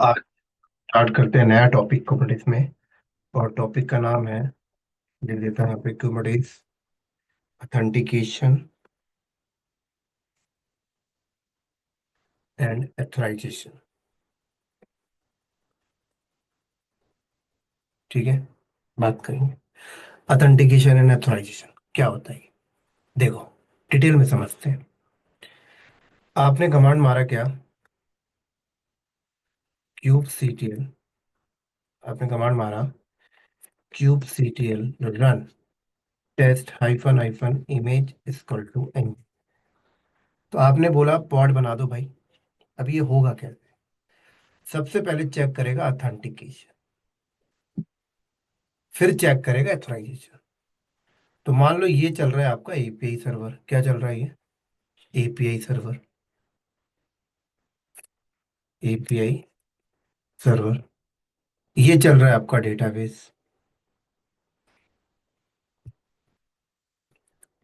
आज स्टार्ट करते हैं नया टॉपिक कुबरनेटिस में। और टॉपिक का नाम है, लिख देता है यहाँ पे, कुबरनेटिस ऑथेंटिकेशन एंड एथराइजेशन। ठीक है, बात करेंगे ऑथेंटिकेशन एंड एथराइजेशन क्या होता है। देखो, डिटेल में समझते हैं। आपने कमांड मारा क्या? Kube CTL. आपने कमांड मारा kube CTL run test hyphen hyphen image equal to N. तो आपने बोला पॉड बना दो भाई। अब ये होगा कैसे? सबसे पहले चेक करेगा ऑथेंटिकेशन, फिर चेक करेगा एथोराइजेशन। तो मान लो ये चल रहा है आपका एपीआई सर्वर। क्या चल रहा है ये? API server. API server. ये चल रहा है आपका डेटाबेस।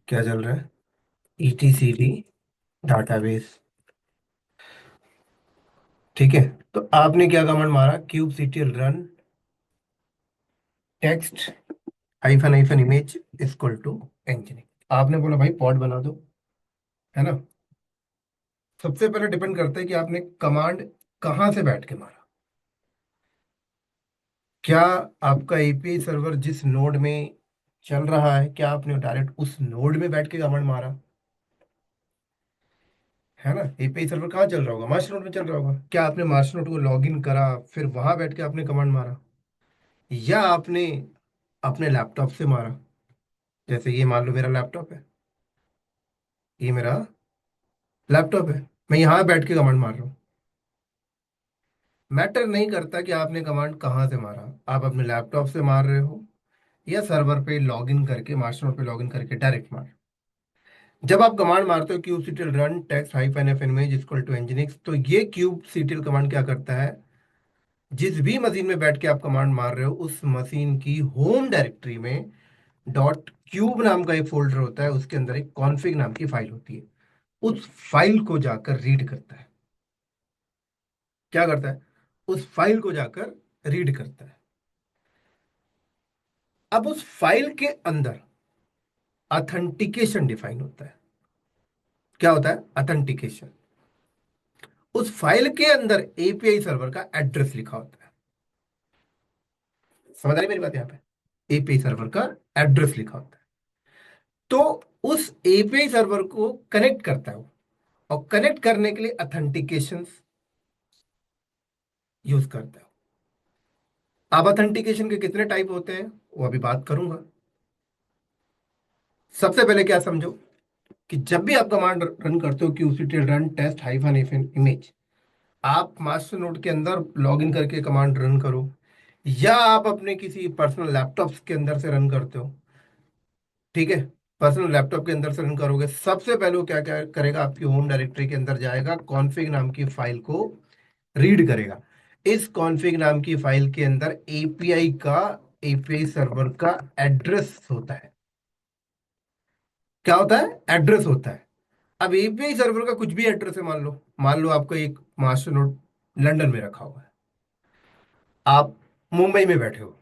क्या चल रहा है? ETCD database. ठीक है। तो आपने क्या कमांड मारा? Kube CTL run text hyphen hyphen image equal to engineering. आपने बोला भाई पॉड बना दो, है ना। सबसे पहले डिपेंड करता है कि आपने कमांड कहाँ से बैठ के मारा। क्या आपका एपीआई सर्वर जिस नोड में चल रहा है, क्या आपने डायरेक्ट उस नोड में बैठ के कमांड मारा? है ना। एपीआई सर्वर कहाँ चल रहा होगा? मास्टर नोड में चल रहा होगा। क्या आपने मास्टर नोड को लॉग इन करा, फिर वहां बैठ के आपने कमांड मारा, या आपने अपने लैपटॉप से मारा? जैसे ये मान लो मेरा लैपटॉप है, ये मेरा लैपटॉप है, मैं यहाँ बैठ के कमांड मार रहा हूँ। मैटर नहीं करता कि आपने कमांड कहाँ से मारा। आप अपने लैपटॉप से मार रहे हो या सर्वर पे लॉग इन करके, मास्टर नोड पे लॉग इन करके डायरेक्ट मार। जब आप कमांड मारते हो kubectl run text hyphen F image equal to nginx, तो ये क्यूबसीटीएल कमांड क्या करता है? जिस भी मशीन में बैठ के आप कमांड मार रहे हो, उस मशीन की होम डायरेक्टरी में डॉट क्यूब नाम का एक फोल्डर होता है, उसके अंदर एक कॉन्फ़िग नाम की फाइल होती है। उस फाइल को जाकर रीड करता है। क्या करता है? उस फाइल को जाकर रीड करता है। अब उस फाइल के अंदर ऑथेंटिकेशन डिफाइन होता है। क्या होता है? ऑथेंटिकेशन। उस फाइल के अंदर एपीआई सर्वर का एड्रेस लिखा होता है। समझ आ रही मेरी बात? यहाँ पे एपीआई सर्वर का एड्रेस लिखा होता है। तो उस एपीआई सर्वर को कनेक्ट करता है वो, और कनेक्ट करने के लिए ऑथेंटिकेशन यूज करता है। अब ऑथेंटिकेशन के कितने टाइप होते हैं वो अभी बात करूंगा। सबसे पहले क्या समझो, कि जब भी आप कमांड रन करते हो क्यूसीटीएल run test hyphen FN image, आप मास्टर नोड के अंदर लॉग इन करके कमांड रन करो, या आप अपने किसी पर्सनल लैपटॉप के अंदर से रन करते हो। ठीक है। पर्सनल लैपटॉप के अंदर से रन करोगे, सबसे पहले वो क्या क्या करेगा? आपकी होम डायरेक्टरी के अंदर जाएगा, कॉन्फ़िग नाम की फाइल को रीड करेगा। इस कॉन्फ़िग नाम की फाइल के अंदर एपीआई सर्वर का एड्रेस होता है। क्या होता है? एड्रेस होता है। अब एपीआई सर्वर का कुछ भी एड्रेस है, मान लो आपका एक मास्टर नोड लंदन में रखा हुआ है, आप मुंबई में बैठे हो।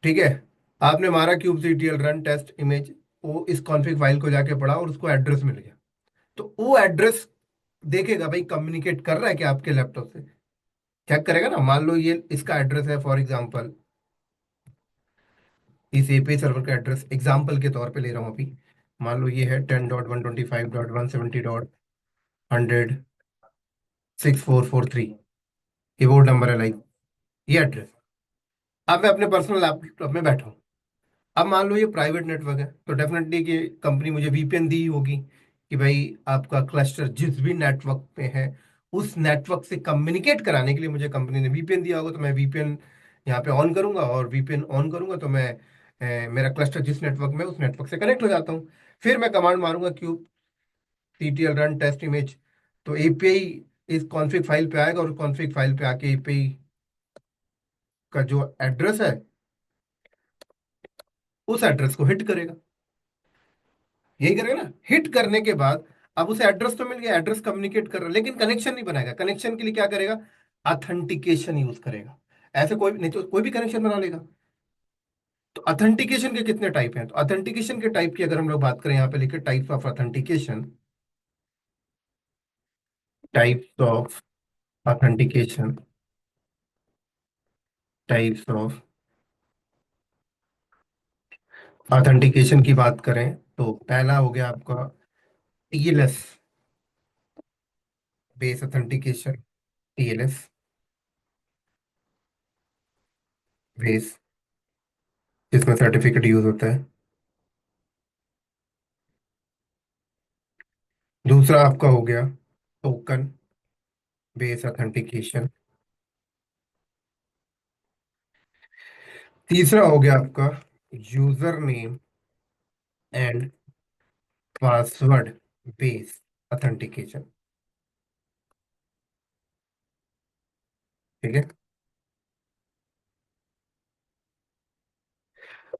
ठीक है। आपने मारा kube CTL run test image, वो इस कॉन्फ़िग फाइल को जाके पढ़ा और उसको एड्रेस मिल गया। तो वो एड्रेस देखेगा भाई, कम्युनिकेट कर रहा है कि आपके लैपटॉप से। चेक करेगा ना। मान लो ये इसका एड्रेस है, फॉर एग्जांपल इस एपीआई सर्वर का एड्रेस एग्जांपल के तौर पे ले रहा हूँ अभी। मान लो ये है 10.125.170.100 6443, कीबोर्ड नंबर है लाइक, ये एड्रेस। अब मैं अपने पर्सनल लैपटॉप में बैठा हूँ। अब मान लो ये प्राइवेट नेटवर्क है, तो डेफिनेटली कि कंपनी मुझे वीपीएन दी होगी कि भाई आपका क्लस्टर जिस भी नेटवर्क पे है, उस नेटवर्क से कम्युनिकेट कराने के लिए मुझे कंपनी ने वीपीएन दिया होगा। तो मैं वीपीएन यहाँ पे ऑन करूंगा, और वीपीएन ऑन करूंगा तो मैं मेरा क्लस्टर जिस नेटवर्क में है, उस नेटवर्क से कनेक्ट हो जाता हूँ। फिर मैं कमांड मारूंगा kube CTL run test image, तो एपीआई इस कॉन्फ़िग फाइल पे आएगा, और कॉन्फ़िग फाइल पे आके एपीआई का जो एड्रेस है, उस एड्रेस को हिट करेगा। यही करेगा ना। हिट करने के बाद अब उसे एड्रेस तो मिल गया, एड्रेस कम्युनिकेट कर रहा है, लेकिन कनेक्शन नहीं बनाएगा। कनेक्शन के लिए क्या करेगा? ऑथेंटिकेशन यूज करेगा। ऐसे कोई नहीं तो कोई भी कनेक्शन बना लेगा। तो ऑथेंटिकेशन के कितने टाइप हैं? तो ऑथेंटिकेशन के टाइप की अगर हम लोग बात करें, यहाँ पे लिखे types of authentication. Types of authentication. Types of authentication की बात करें तो पहला हो गया आपका TLS base authentication. TLS base, जिसमें सर्टिफिकेट यूज होता है। दूसरा आपका हो गया टोकन बेस ऑथेंटिकेशन। तीसरा हो गया आपका user name and password base authentication. ठीक है।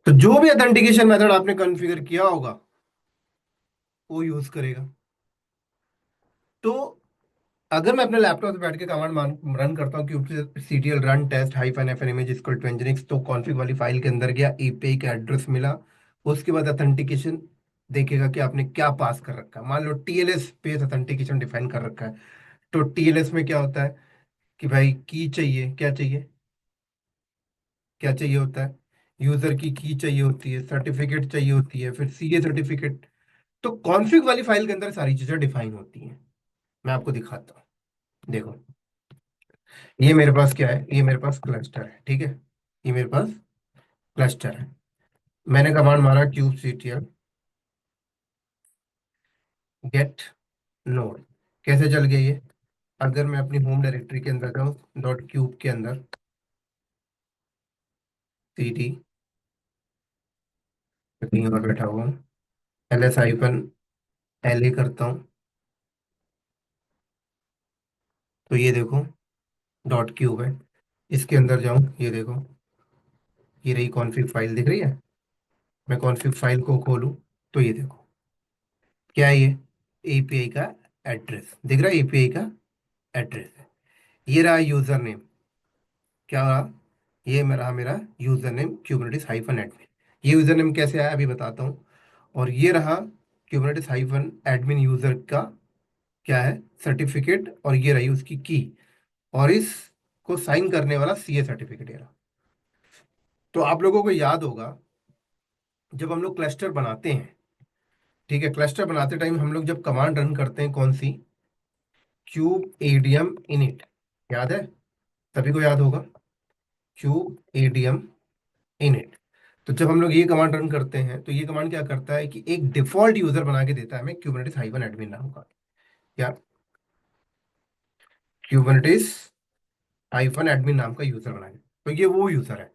तो जो भी ऑथेंटिकेशन मेथड आपने कॉन्फ़िगर किया होगा वो यूज करेगा। तो अगर मैं अपने लैपटॉप से बैठ के कमांड रन करता हूँ कि CTL run test hyphen FN image equal to nginx, तो कॉन्फ़िग वाली फाइल के अंदर गया, एपीआई का एड्रेस मिला, उसके बाद ऑथेंटिकेशन देखेगा कि आपने क्या पास कर रखा है। मान लो टीएलएस बेस ऑथेंटिकेशन डिफाइन कर रखा है। तो टीएलएस में क्या होता है कि भाई की चाहिए, क्या चाहिए, क्या चाहिए होता है, यूजर की चाहिए होती है, सर्टिफिकेट चाहिए होती है, फिर सीए सर्टिफिकेट। तो कॉन्फ़िग वाली फाइल के अंदर सारी चीजें डिफाइन होती हैं। मैं आपको दिखाता हूँ। देखो, ये मेरे पास क्या है, ये मेरे पास क्लस्टर है, ठीक है। ये मेरे पास क्लस्टर है। मैंने कमांड मारा kubectl गेट नोड। कैसे चल गया ये? अगर मैं अपनी होम डायरेक्टरी के अंदर जाऊँ, डॉट क्यूब के अंदर cd, कहीं और बैठा हुआ हूँ, ls हाइफन la करता हूँ, तो ये देखो डॉट क्यूब है। इसके अंदर जाऊँ, ये देखो, ये रही कॉन्फ़िग फाइल, दिख रही है। मैं कॉन्फ़िग फाइल को खोलूँ तो ये देखो क्या है, ये एपीआई का एड्रेस दिख रहा है, एपीआई का एड्रेस है। ये रहा यूजर नेम, क्या रहा, ये मेरा user name Kubernetes hyphen admin. ये यूजर नेम कैसे आया अभी बताता हूँ। और ये रहा क्यूबरनेटिस हाइफन एडमिन यूजर का क्या है, सर्टिफिकेट, और ये रही उसकी की, और इसको साइन करने वाला सीए सर्टिफिकेट ये रहा। तो आप लोगों को याद होगा जब हम लोग क्लस्टर बनाते हैं, ठीक है, क्लस्टर बनाते टाइम हम लोग जब कमांड रन करते हैं कौन सी, क्यूब एडीएम इनिट, याद है, सभी को याद होगा, क्यूब एडीएम इनिट। तो जब हम लोग ये कमांड रन करते हैं तो ये कमांड क्या करता है कि एक डिफॉल्ट यूजर बना के देता है हमें क्यूबरनेटिस हाइफन एडमिन नाम का। क्या, क्यूबरनेटिस हाइफन एडमिन नाम का यूजर बना के। तो ये वो यूजर है,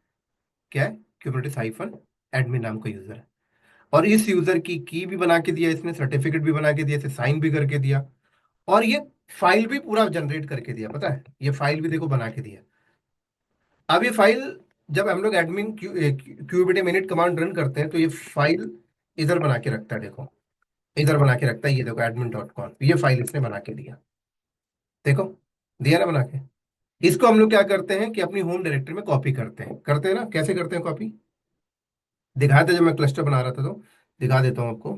क्या है, क्यूबरनेटिस हाइफन एडमिन नाम का यूजर है। और इस यूजर की भी बना के दिया इसने, सर्टिफिकेट भी बना के दिया, इसे साइन भी करके दिया, और ये फाइल भी पूरा जनरेट करके दिया, पता है, ये फाइल भी देखो बना के दिया। अब ये फाइल जब हम लोग एडमिन क्यूबिडी मिनट कमांड रन करते हैं तो ये फाइल इधर बना के रखता है, देखो इधर बना के रखता है, ये देखो एडमिन डॉट कॉम, ये फाइल इसने बना के दिया, देखो, दिया ना बना के। इसको हम लोग क्या करते हैं कि अपनी होम डायरेक्टरी में कॉपी करते हैं ना, कैसे करते हैं कॉपी, दिखाया था जब मैं क्लस्टर बना रहा था, तो दिखा देता हूँ आपको।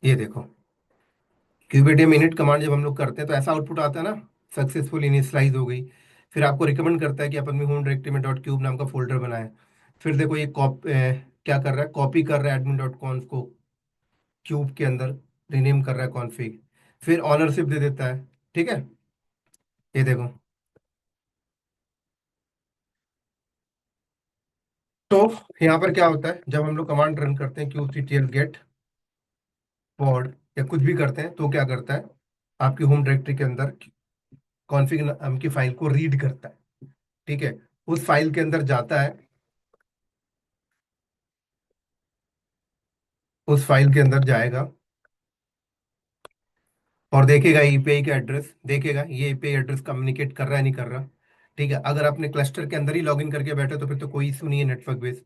ये देखो, क्यूबिडी मिनट कमांड जब हम लोग करते हैं तो ऐसा आउटपुट आता है ना, सक्सेसफुल इनिशियलाइज हो गई। फिर आपको रिकमेंड करता है कि आप अपनी होम डायरेक्टरी में डॉट क्यूब नाम का फोल्डर बनाएं। फिर देखो ये क्या कर रहा है, कॉपी कर रहा है एडमिन डॉट कॉन्फ को क्यूब के अंदर, रीनेम कर रहा है कॉन्फ़िग, फिर ऑनरशिप दे देता है, ठीक है। ये देखो, तो यहाँ पर क्या होता है जब हम लोग कमांड रन करते हैं kubectl गेट पॉड या कुछ भी करते हैं, तो क्या करता है, आपकी होम डायरेक्टरी के अंदर कॉन्फ़िग नाम की फाइल को रीड करता है, ठीक है। उस फाइल के अंदर जाता है, उस फाइल के अंदर जाएगा और देखेगा एपीआई का एड्रेस, देखेगा ये एपीआई एड्रेस कम्युनिकेट कर रहा है नहीं कर रहा, ठीक है। अगर आपने क्लस्टर के अंदर ही लॉगिन करके बैठे तो फिर तो कोई इशू नहीं है नेटवर्क बेस।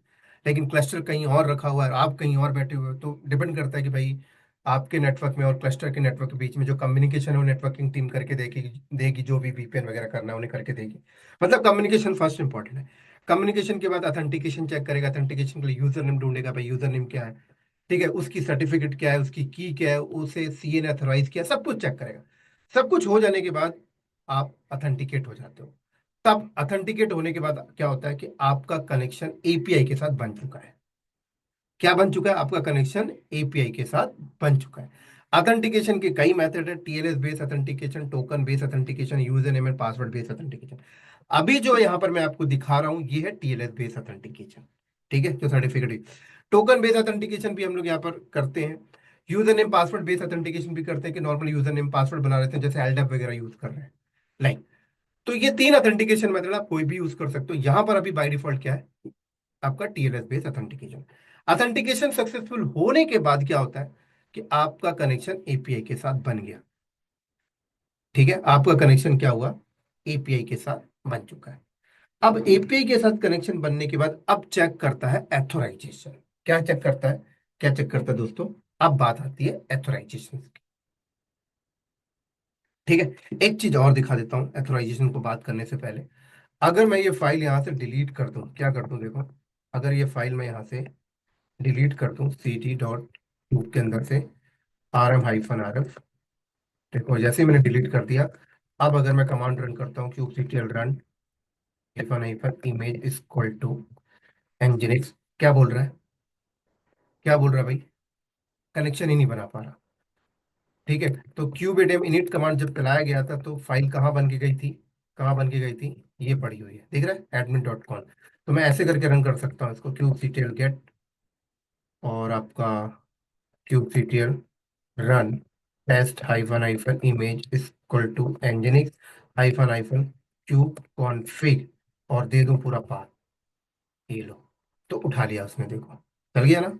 लेकिन क्लस्टर कहीं और रखा हुआ है, आप कहीं और बैठे हुए हो, तो डिपेंड करता है कि भाई आपके नेटवर्क में और क्लस्टर के नेटवर्क के बीच में जो कम्युनिकेशन है वो नेटवर्किंग टीम करके देगी जो भी वीपीएन वगैरह करना है उन्हें करके देगी। मतलब कम्युनिकेशन फर्स्ट इंपॉर्टेंट है। कम्युनिकेशन के बाद ऑथेंटिकेशन चेक करेगा, ऑथेंटिकेशन के लिए यूजर नेम ढूंढेगा, भाई यूजर नेम क्या है, ठीक है, उसकी सर्टिफिकेट क्या है, उसकी की क्या है, उसे सीए ने अथोराइज किया, सब कुछ चेक करेगा। सब कुछ हो जाने के बाद आप अथेंटिकेट हो जाते हो। तब अथेंटिकेट होने के बाद क्या होता है कि आपका कनेक्शन एपीआई के साथ बन चुका है। क्या बन चुका है? आपका कनेक्शन एपीआई के साथ बन चुका है। ऑथेंटिकेशन के कई मेथड है, TLS based authentication, token based authentication, user name and password based authentication. अभी जो यहाँ पर मैं आपको दिखा रहा हूँ ये है टीएलएस बेस्ड ऑथेंटिकेशन, ठीक है, जो सर्टिफिकेट। टोकन बेस्ड ऑथेंटिकेशन भी हम लोग यहाँ पर करते हैं। User name password based authentication भी करते हैं कि नॉर्मल यूजर नेम पासवर्ड बना लेते हैं, जैसे एलडब वगैरह यूज कर रहे हैं, लाइक। तो ये तीन ऑथेंटिकेशन मेथड आप कोई भी यूज कर सकते हो। यहाँ पर अभी बाय डिफॉल्ट क्या है? आपका TLS based authentication. Authentication successful होने के बाद क्या होता है कि आपका कनेक्शन एपीआई के साथ बन गया, ठीक है, आपका कनेक्शन क्या हुआ? एपीआई के साथ बन चुका है। अब एपीआई के साथ कनेक्शन बनने के बाद अब चेक करता है एथोराइजेशन। क्या चेक करता है? क्या चेक करता है दोस्तों? अब बात आती है एथोराइजेशन की, ठीक है। एक चीज और दिखा देता हूं एथोराइजेशन को बात करने से पहले। अगर मैं ये फाइल यहां से डिलीट कर दूं, क्या कर दूं देखो, अगर ये फाइल मैं यहां से डिलीट कर दूं सी टी डॉट के अंदर से rm-rf, देखो जैसे ही मैंने डिलीट कर दिया, अब अगर मैं कमांड रन करता हूँ kubectl run image is equal to nginx, क्या बोल रहा है? क्या बोल रहा है भाई? कनेक्शन ही नहीं बना पा रहा, ठीक है। तो क्यूबेडम इनिट कमांड जब चलाया गया था तो फाइल कहाँ बन के गई थी? कहाँ बन के गई थी? ये पड़ी हुई है, दिख रहा है, admin.conf। तो मैं ऐसे करके रन कर सकता हूँ इसको, kubectl गेट और आपका kubectl run test hyphen hyphen image equal to nginx hyphen hyphen kube config, और दे दूं पूरा पाथ, ये लो। तो उठा लिया उसने, देखो चल गया ना,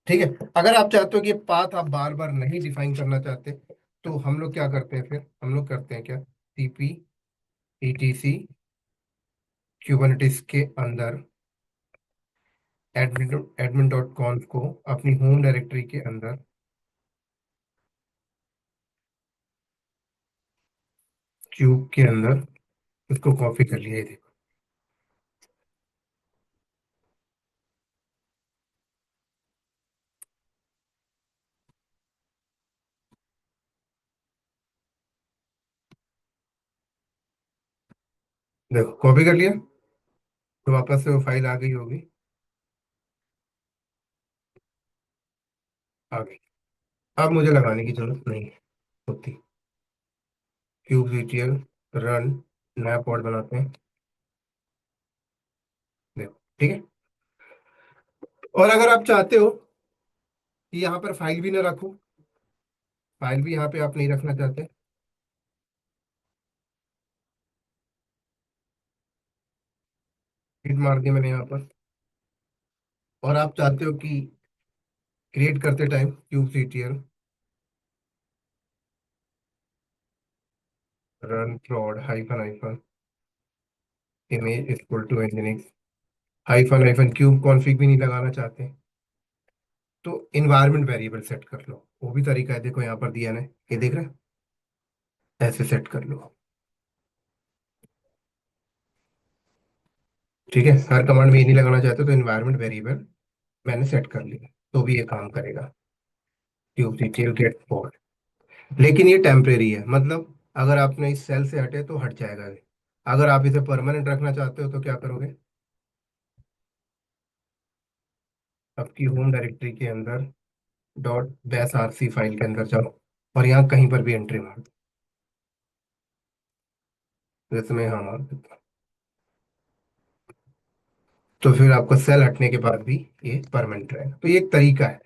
ठीक है। अगर आप चाहते हो कि पाथ आप बार बार नहीं डिफाइन करना चाहते, तो हम लोग क्या करते हैं, फिर हम लोग करते हैं क्या, सीपी ईटीसी क्यूबरनेटिस के अंदर एडमिन एडमिन डॉट कॉन्फ को अपनी होम डायरेक्टरी के अंदर क्यूब के अंदर उसको कॉपी कर लिया, ये देखो। देखो कॉपी कर लिया, तो वापस से वो फाइल आ गई होगी, आ गई। अब मुझे लगाने की जरूरत नहीं है होती। क्यूब जीटीएल रन, नया पॉड बनाते हैं, देखो, ठीक है। और अगर आप चाहते हो कि यहाँ पर फाइल भी ना रखो, फाइल भी यहाँ पे आप नहीं रखना चाहते, हिट मार दिया मैंने यहाँ पर, और आप चाहते हो कि क्रिएट करते time kube CTL run prod hyphen hyphen image equal to nginx hyphen hyphen kube config भी नहीं लगाना चाहते, तो इन्वायरमेंट वेरिएबल सेट कर लो। वो भी तरीका है, देखो यहाँ पर दिया है, ये देख रहे हैं, ऐसे सेट कर लो, ठीक है। हर कमांड में ये नहीं लगाना चाहते तो इन्वायरमेंट वेरिएबल मैंने सेट कर लिया, तो भी ये काम करेगा, क्यूब सीटीएल गेट पोर्ट। लेकिन ये टेम्परेरी है, मतलब अगर आपने इस सेल से हटे तो हट जाएगा ये। अगर आप इसे परमानेंट रखना चाहते हो तो क्या करोगे, आपकी होम डायरेक्टरी के अंदर डॉट बैस आरसी फाइल के अंदर जाओ और यहाँ कहीं पर भी एंट्री मार दो, जैसे मैं यहाँ मार देता हूँ, तो फिर आपका सेल हटने के बाद भी ये परमानेंट रहेगा। तो ये एक तरीका है।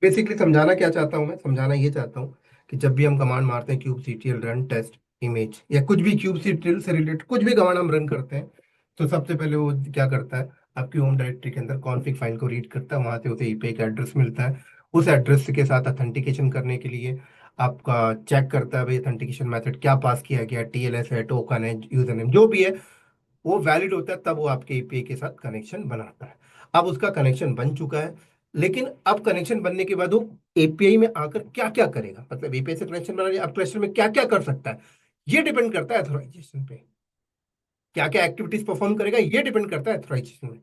बेसिकली समझाना क्या चाहता हूँ मैं, समझाना ये चाहता हूँ कि जब भी हम कमांड मारते हैं kube CTL run test image, या कुछ भी क्यूब सीटीएल से रिलेटेड कुछ भी कमांड हम रन करते हैं, तो सबसे पहले वो क्या करता है, आपकी होम डायरेक्टरी के अंदर कॉन्फ़िग फाइल को रीड करता है, वहां से उसे ईपीआई का एड्रेस मिलता है। उस एड्रेस के साथ ऑथेंटिकेशन करने के लिए आपका चेक करता है भाई ऑथेंटिकेशन मेथड क्या पास किया गया, टीएलएस है, टोकन है, यूजर नेम जो भी है, वो वैलिड होता है, तब वो आपके एपीआई के साथ कनेक्शन बनाता है। अब उसका कनेक्शन बन चुका है, लेकिन अब कनेक्शन बनने के बाद वो एपीआई में आकर क्या क्या करेगा, मतलब एपीआई से कनेक्शन बना लिया, अब क्लस्टर में क्या क्या कर सकता है, ये डिपेंड करता है एथोराइजेशन पे। क्या क्या एक्टिविटीज परफॉर्म करेगा ये डिपेंड करता है एथोराइजेशन में,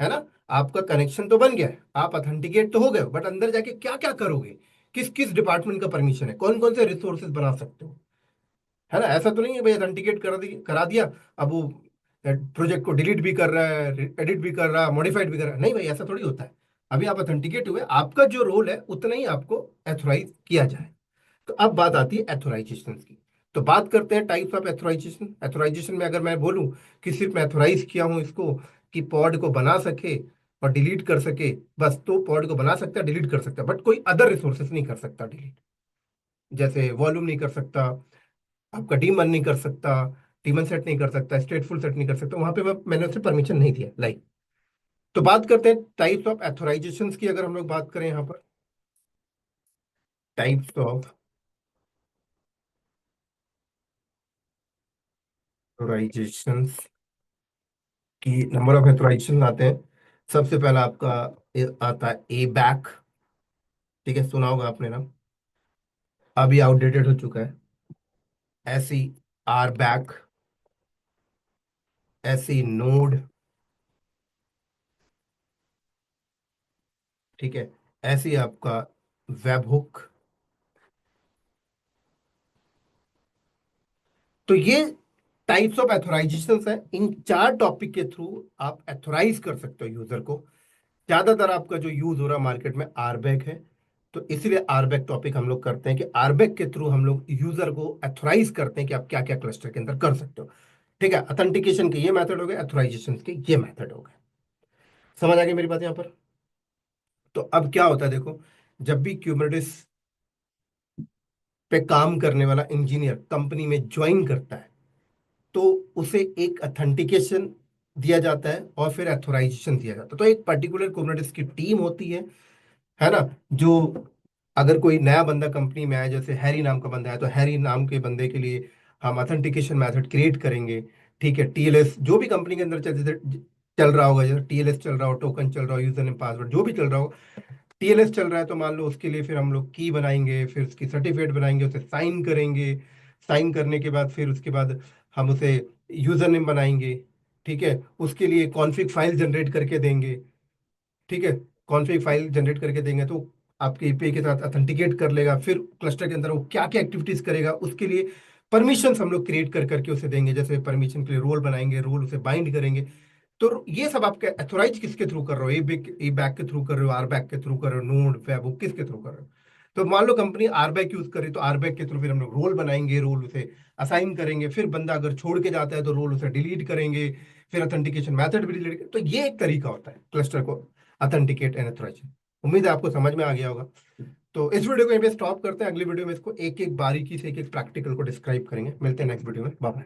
है ना। आपका कनेक्शन तो बन गया है, आप अथेंटिकेट तो हो गए, बट अंदर जाके क्या क्या करोगे, किस किस डिपार्टमेंट का परमिशन है, कौन कौन से रिसोर्सेज बना सकते हो, है ना। ऐसा तो नहीं है भाई अथेंटिकेट करा दिया, अब वो प्रोजेक्ट को डिलीट भी कर रहा है, एडिट भी कर रहा है, मॉडिफाइड भी कर रहा है, नहीं भाई ऐसा थोड़ी होता है। अभी आप अथेंटिकेट हुए, आपका जो रोल है उतना ही आपको एथोराइज किया जाए। तो अब बात आती है एथोराइजेशन की। तो बात करते हैं टाइप्स ऑफ एथोराइजेशन। एथोराइजेशन में अगर मैं बोलूं कि सिर्फ मैं एथोराइज किया हूं इसको कि पॉड को बना सके और डिलीट कर सके, बस, तो पॉड को बना सकता है, डिलीट कर सकता है, बट कोई अदर रिसोर्सेस नहीं कर सकता डिलीट। जैसे वॉल्यूम नहीं कर सकता, आपका डीमन नहीं कर सकता, डीमन सेट नहीं कर सकता, स्टेटफुल सेट नहीं कर सकता, वहां पे मैंने उसे परमिशन नहीं दिया, लाइक। तो बात करते हैं टाइप्स ऑफ एथोराइजेशन की। अगर हम लोग बात करें यहाँ पर टाइप्स ऑफ एथोराइजेशन की, नंबर ऑफ एथोराइजेशन आते हैं। सबसे पहला आपका आता है ए बैक। ठीक है, सुना होगा आपने ना, अभी आउटडेटेड हो चुका है। ऐसी आर बैक, ऐसी नोड, ठीक है, ऐसी आपका वेब हुक। तो ये टाइप्स ऑफ एथोराइजेशन है। इन चार टॉपिक के थ्रू आप एथोराइज कर सकते हो यूजर को। ज्यादातर आपका जो यूज हो रहा है मार्केट में आरबैक है, तो इसीलिए आरबैक टॉपिक हम लोग करते हैं कि आरबैक के थ्रू हम लोग यूजर को एथोराइज करते हैं कि आप क्या क्या क्लस्टर के अंदर कर सकते हो। ठीक है, अथेंटिकेशन के ये मेथड हो गए, एथोराइजेशन के ये मेथड हो गए। समझ आ गई मेरी बात यहाँ पर। तो अब क्या होता है देखो, जब भी क्यूबरनेटिस पे काम करने वाला इंजीनियर कंपनी में ज्वाइन करता है, तो उसे एक अथेंटिकेशन दिया जाता है और फिर एथोराइजेशन दिया जाता है। तो एक पर्टिकुलर कुबरनेटिस की टीम होती है ना, जो, अगर कोई नया बंदा कंपनी में आया, जैसे हैरी नाम का बंदा है, तो हैरी नाम के बंदे के लिए हम अथेंटिकेशन मेथड क्रिएट करेंगे। ठीक है, टीएलएस जो भी कंपनी के अंदर चल रहा होगा, जैसे टीएलएस चल रहा हो, टोकन चल रहा हो, यूजर नेम पासवर्ड जो भी चल रहा हो, टीएलएस चल रहा है तो मान लो उसके लिए फिर हम लोग की बनाएंगे, फिर उसकी सर्टिफिकेट बनाएंगे, उसे साइन करेंगे। साइन करने के बाद फिर उसके बाद हम उसे यूजर नेम बनाएंगे। ठीक है, उसके लिए कॉन्फ़िग फाइल जनरेट करके देंगे। ठीक है, कॉन्फ़िग फाइल जनरेट करके देंगे तो आपके ईपीआई के साथ अथेंटिकेट कर लेगा, फिर क्लस्टर के अंदर वो क्या क्या एक्टिविटीज करेगा उसके लिए परमिशंस हम लोग क्रिएट कर करके उसे देंगे। जैसे परमिशन के लिए रोल बनाएंगे, रोल उसे बाइंड करेंगे। तो ये सब आपके एथोराइज किसके थ्रू कर रहे हो, ए बैक के थ्रू कर रहे हो, आर बैक के थ्रू कर रहे हो, नोड वेब किसके थ्रू कर रहे हो। तो मान लो कंपनी आर बैक यूज कर रही है, तो आर बैक के थ्रू फिर हम लोग रोल बनाएंगे, रोल उसे असाइन करेंगे, फिर बंदा अगर छोड़ के जाता है तो रोल उसे डिलीट करेंगे, फिर अथेंटिकेशन मैथड भी डिलीट। तो ये एक तरीका होता है क्लस्टर को अथेंटिकेट एंड एथोराइज। उम्मीद है आपको समझ में आ गया होगा। तो इस वीडियो को यहीं पे स्टॉप करते हैं, अगली वीडियो में इसको एक एक बारीकी से एक एक प्रैक्टिकल को डिस्क्राइब करेंगे। मिलते हैं नेक्स्ट वीडियो में, बाय।